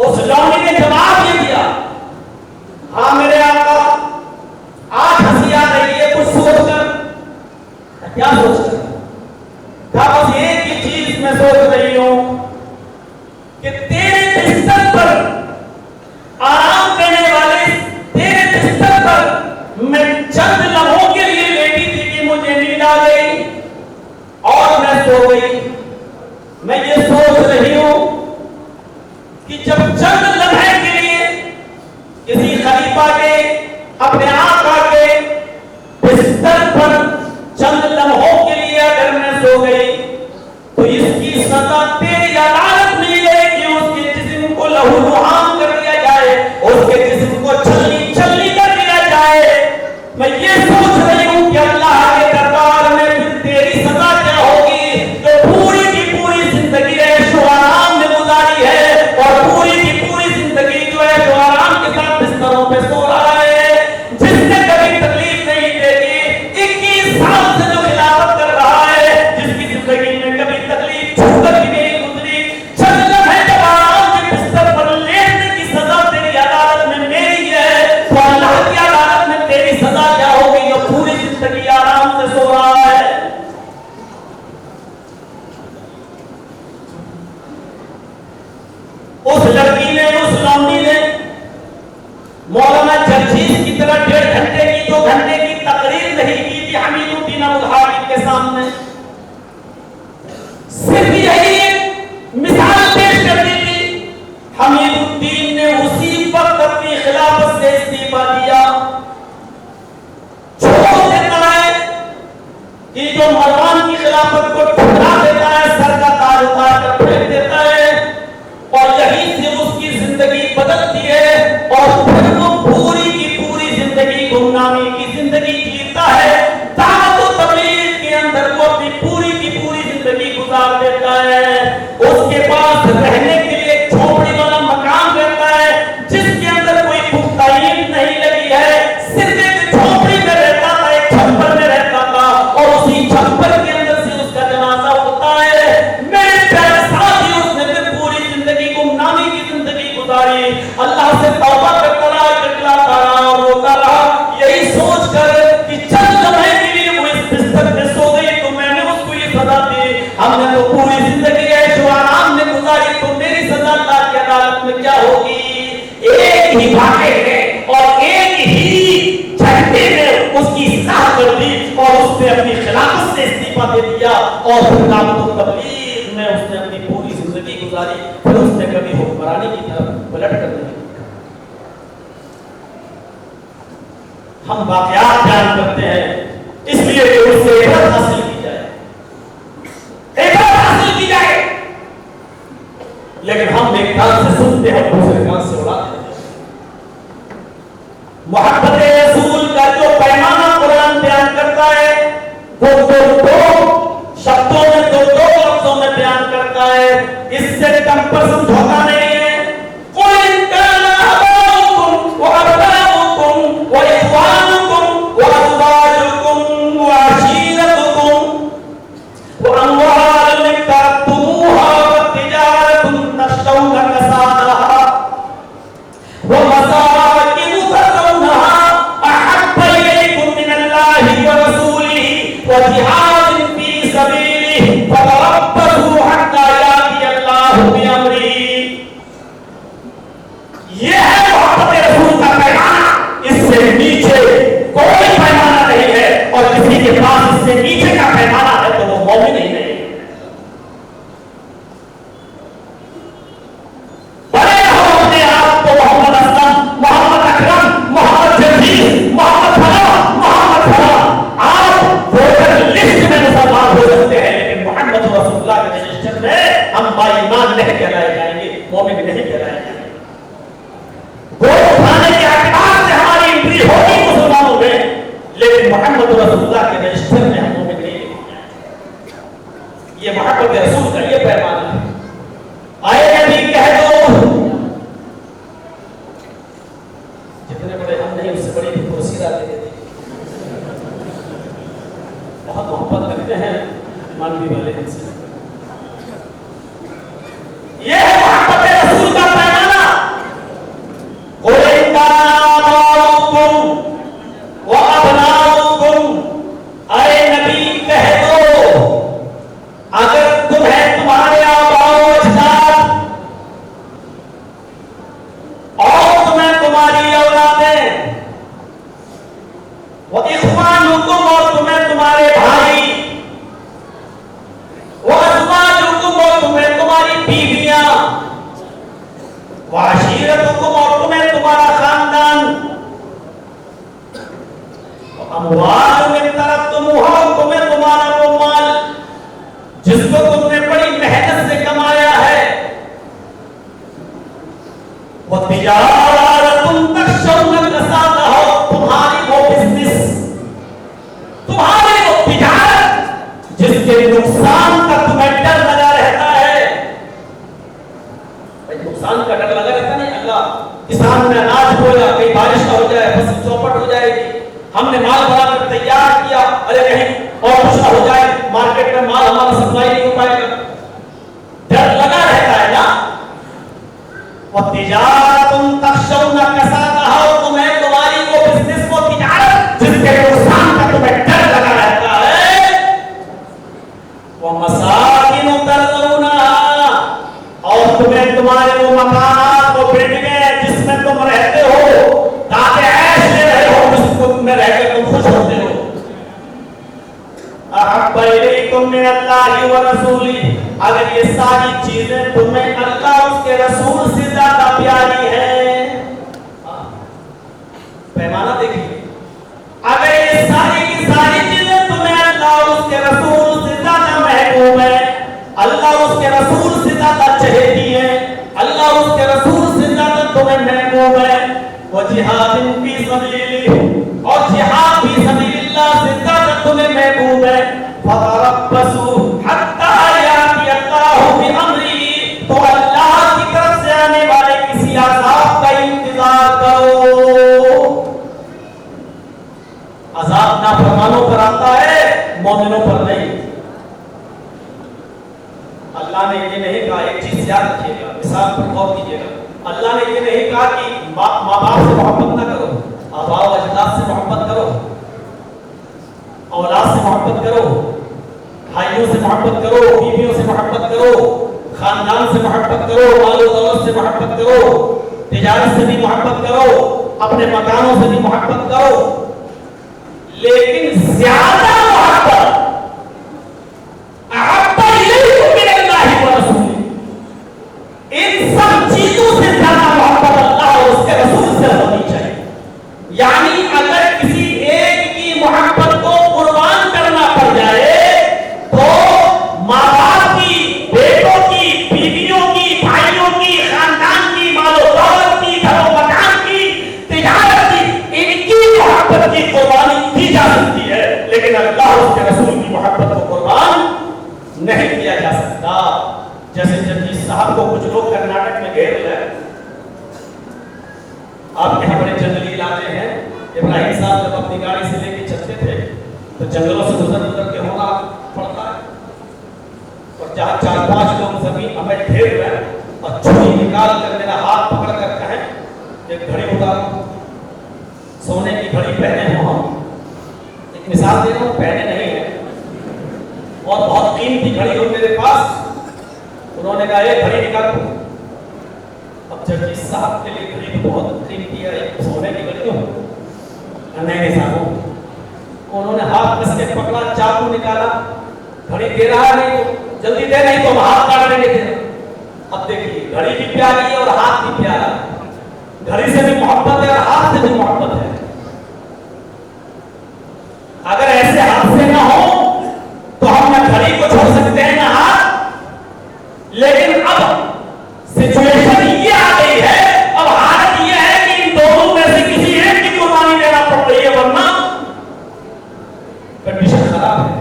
اس لونڈی نے جواب یہ دیا، ہاں میرے آقا آج ہنسی آ رہی ہے کچھ سوچ کر۔ کیا سوچ کر؟ کہا بس ایک ہی چیز میں سوچ رہی ہوں کہ تیرے بستر پر آرام دینے والے تیرے بستر پر میں چند لمحوں کے لیے لیٹی تھی کہ مجھے نیند آ گئی اور میں سو گئی۔ میں یہ سوچ رہی ہوں کہ جب چند لمحے کے لیے کسی خلیفہ کے اپنے آقا کے بستر پر چند لمحوں کے لیے اگر میں سو گئی تو اس کی سزا تیری عدالت میں یہ ہے کہ اس کے جسم کو لہو لہان کر دیا جائے، اس کے جسم کو چھلنی چھلنی کر دیا جائے۔ میں یہ سوچ رہی ہوں کہ اللہ کے دربار میں پھر تیری سزا کیا ہوگی جو پوری کی پوری زندگی عیش و آرام میں گزاری ہے اور پوری کی پوری زندگی جو عیش و آرام کے ساتھ بستروں پہ سو رہا ہے، جس نے کبھی تکلیف نہیں دے گی، 21 سال سے جو خلافت کر رہا ہے، جس کی زندگی میں کبھی تکلیف چھو کر بھی نہیں گزری، چند لمحے جب آرام کے بستر پر لیٹنے کی سزا تیری عدالت میں میری ہے تو اللہ کی عدالت میں تیری سزا کیا ہوگی جو پوری زندگی آرام سے سو رہا ہے۔ اس لڑکی نے، اس لونڈی نے مولانا جرجیز کی طرح 1.5 گھنٹے کی 2 گھنٹے کی تقریر نہیں کی تھی حمید الدین ابوالحامد کے سامنے، صرف یہی ایک مثال پیش کرنی تھی۔ حمید الدین نے اسی وقت اپنی خلافت سے استعفا دیا۔ چھوڑ دیتا ہے کہ جو مروان کی خلافت کو ٹھکرا دیتا ہے، سر کا تاج اتار کر پھینک دیتا ہے اور یہیں سے اس کی زندگی بدلتی ہے اور پھر وہ پوری کی پوری زندگی گمنامی کی زندگی جیتا ہے۔ دعوت و تبلیغ کے اندر وہ اپنی پوری کی پوری زندگی گزار دیتا ہے۔ اس کے پاس رہنے کے لیے ایک جھونپڑی والا مکان رہتا ہے جس کے اندر کوئی پختہ اینٹ نہیں لگی ہے، صرف ایک جھونپڑی میں رہتا تھا، ایک چھپر میں رہتا تھا اور اسی چھپر کے اندر سے اس کا جنازہ ہوتا ہے۔ میرے پیارے ساتھی، اس نے پھر پوری زندگی گمنامی کی زندگی گزاری، اللہ سے توبہ کرتا رہا، کٹلاتا رہا اور روتا رہا، یہی سوچ کر کہ چند لمحے کے لیے وہ اس بستر پہ سو گئی تو میں نے اس کو یہ سزا دی۔ ہم نے تو پوری زندگی عیش و آرام میں گزاری، تو میری سزا اللہ کی عدالت میں کیا ہوگی؟ ایک ہی بھاگے میں اور ایک ہی جھٹکے میں اس کی اصلاح کر دی اور اس نے اپنی خلافت سے استعفا دے دیا اور پھر دعوت و تبلیغ میں اس نے اپنی پوری زندگی گزاری۔ پھر اس نے کبھی حکمرانی کی طرف پلٹ کر نہیں۔ ہم واقعات بیان کرتے ہیں اس لیے کہ اس سے عبرت حاصل کی جائے، عبرت حاصل کی جائے، لیکن ہم ایک کان سے سنتے ہیں دوسرے کان سے اڑاتے ہیں۔ محبت رسول کا جو پیمانہ قرآن بیان کرتا ہے وہ دو شبدوں میں دو لفظوں میں بیان کرتا ہے، اس سے کم پر سمجھوتا نہیں ہے۔ قُلْ إِنْ كَانَ آبَاؤُكُمْ وَأَبْنَاؤُكُمْ وَإِخْوَانُكُمْ وَأَزْوَاجُكُمْ وَعَشِيرَتُكُمْ وَأَمْوَالٌ اقْتَرَفْتُمُوهَا وَتِجَارَةٌ تَخْشَوْنَ كَسَادَهَا وَمَسَاكِنُ تَرْضَوْنَهَا أَحَبَّ إِلَيْكُم مِّنَ اللَّهِ وَرَسُولِهِ وَجِهَادٍ فِي سَبِيلِهِ فَتَرَبَّصُوا حَتَّىٰ يَأْتِيَ اللَّهُ بِأَمْرِهِ۔ یہ ہے محبت رسول کا پیمانہ، اس سے نیچے کوئی پیمانہ نہیں ہے، اور کسی کے پاس اس سے نیچے کا پیمانہ ہے تو وہ مومن ہی نہیں۔ بڑے ہو اپنے آپ کو محمد اسلم، محمد اکرم، محمد جرجیز، محمد فلاں، محمد فلاں، آپ ووٹر لسٹ میں مسلمان ہو سکتے ہیں، لیکن محمد رسول اللہ کے رجسٹر میں ہم باایمان نہیں کہلائے جائیں گے، مومن نہیں کہلائے جائیں گے۔ ووٹ پانے کے اعتبار سے ہماری انٹری ہوگی مسلمانوں میں، لیکن محمد رسول اللہ کے رجسٹر میں ہم مومن نہیں لکھیں گے۔ یہ محبت رسول کا یہ پیغام ہے۔ آئے نبی کہہ دو، جتنے بڑے ہم نہیں اس سے بڑی کرسی ڈالتے تھے، بہت محبت کرتے ہیں مانوی والے ہم سے۔ یہ ہے محبت رسول کا پیغام۔ وعشیرتکم اور تمہیں تمہارا خاندان، اموال میں ترکتموہا تمہیں تمہارا وہ مال جس کو تم نے بڑی محنت سے کمایا ہے، وتجارت تخشون کسادها تمہاری وہ بزنس، تمہاری وہ تجارت جس کے نقصان کا تمہیں ڈر لگا رہتا ہے۔ نقصان کا ڈر لگا رہتا نہیں، اللہ کسان میں اناج بویا کہیں بارش نہ ہو جائے، فصل چوپٹ ہو جائے گی، ہم نے مال بنا کر تیار کیا، ارے کہیں اور کچھ نہ ہو جائے، مارکیٹ میں مال ہمارا سپلائی نہیں ہو پائے گا، ڈر لگا رہتا ہے نا۔ وَتِجَارَةٌ تَخْشَوْنَ كَسَادَهَا تمہیں تمہاری وہ بزنس وہ تجارت جس کے نقصان کا تمہیں ڈر لگا رہتا ہے، وَمَسَاكِنُ تَرْضَوْنَهَا اور تمہیں تمہارے وہ مکانات وہ بلڈنگیں جس میں تم رہتے ہو تاکہ عیش لے رہے ہو، جس کو میں رہ کے تم خوش ہوتے ہو، احب الیکم من اللہ ورسولہ اگر یہ ساری چیزیں تمہیں اللہ اس کے رسول سے زیادہ پیاری ہیں، پیمانہ دیکھیے، اگر یہ ساری کی ساری چیزیں تمہیں اللہ اس کے رسول سے زیادہ محبوب ہے، اللہ اس کے رسول سے زیادہ چہیتی ہے، اللہ اس کے رسول سے زیادہ تمہیں محبوب ہے، وجہاد فی سبیلہ اور جہاد فی سبیل اللہ سے زیادہ تمہیں محبوب ہے، فتربصوا حتی یاتی اللہ بامرہ تو اللہ کی طرف سے آنے والے کسی عذاب کا انتظار کرو۔ عذاب نافرمانوں پر آتا ہے، مومنوں پر نہیں۔ اللہ نے یہ نہیں کہا، ایک چیز یاد رکھیے گا، مثال پر غور کیجیے گا، اللہ نے یہ نہیں کہا کہ ماں باپ سے محبت نہ کرو، آباء و اجداد سے محبت کرو، اولاد سے محبت کرو، بھائیوں سے محبت کرو، بیویوں سے محبت کرو، خاندان سے محبت کرو، مال و دولت سے محبت کرو، تجارت سے بھی محبت کرو، اپنے مکانوں سے بھی محبت کرو، لیکن زیادہ محبت احب الیکم من اللہ ورسولہ ان سب چیزوں سے زیادہ محبت اللہ اور اس کے رسول سے ہونی چاہیے۔ یعنی اگر کسی ایک کی محبت کو قربان کرنا پڑ جائے تو ماں باپ کی، بیٹوں کی، بیویوں کی، بھائیوں کی، خاندان کی، مال و دولت کی، گھر و مکان کی، تجارت کی، ان کی محبت کی قربانی دی جا سکتی ہے، لیکن اللہ اس کے رسول کی محبت کو قربان نہیں کیا جا سکتا۔ جیسے جگجیت صاحب کو کچھ لوگ کرناٹک میں گھیر لے، آپ کے یہاں بڑے جنگلی علاقے ہیں، ابراہیم صاحب جب اپنی گاڑی سے لے کے چلتے تھے تو جنگلوں سے گزر کے ہونا پڑتا ہے، اور جہاں 4-5 لوگ زمین ہمیں گھیر رہے اور چھری نکال کر میرا ہاتھ پکڑ کر کہیں ایک گھڑی اتارو، سونے کی گھڑی پہنے ہوں، ہم ایک مثال دے رہا ہوں، پہنے نہیں ہے اور بہت قیمتی گھڑی ہو میرے پاس، انہوں نے کہا ایک گھڑی نکالو، اب جگجیت صاحب کے لیے گھڑی تو بہت قیمتی ہے، ایک سونے کی گھڑی ہو نہیں صاحب، انہوں نے ہاتھ کس کے پکڑا، چاقو نکالا، گھڑی دے رہا نہیں تو جلدی دے نہیں تو ہم ہاتھ کاٹنے لگے۔ اب دیکھیے گھڑی بھی پیاری ہے اور ہاتھ بھی پیارا ہے، گھڑی سے بھی محبت ہے اور ہاتھ سے بھی محبت ہے۔ اگر ایسے حادثے نہ ہو تو ہم نہ گھڑی کو چھوڑ سکتے ہیں نہ ہاتھ، لیکن اب سچویشن یہ آ گئی ہے، اب حالت یہ ہے کہ ان دونوں میں سے کسی ایک کی قربانی دینا پڑ رہی ہے، ورنہ کنڈیشن خراب ہے۔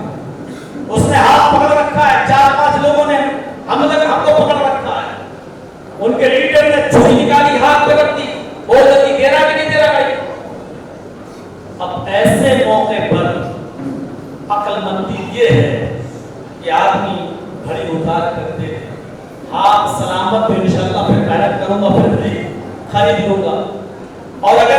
اس نے ہاتھ پکڑ رکھا ہے، 4-5 لوگوں نے ہم کو پکڑ رکھا ہے، ان کے لیڈر نے چھری نکالی، ہاتھ پہ رکھ دی، بول دی دے رہا کہ نہیں دے رہا بھائی۔ اب ایسے موقع پر عقل مندی یہ ہے کہ آدمی گھڑی اتار کر دے، ہاتھ سلامت تو انشاءاللہ پھر محنت کروں گا، پھر بھی خرید لوں گا، اور اگر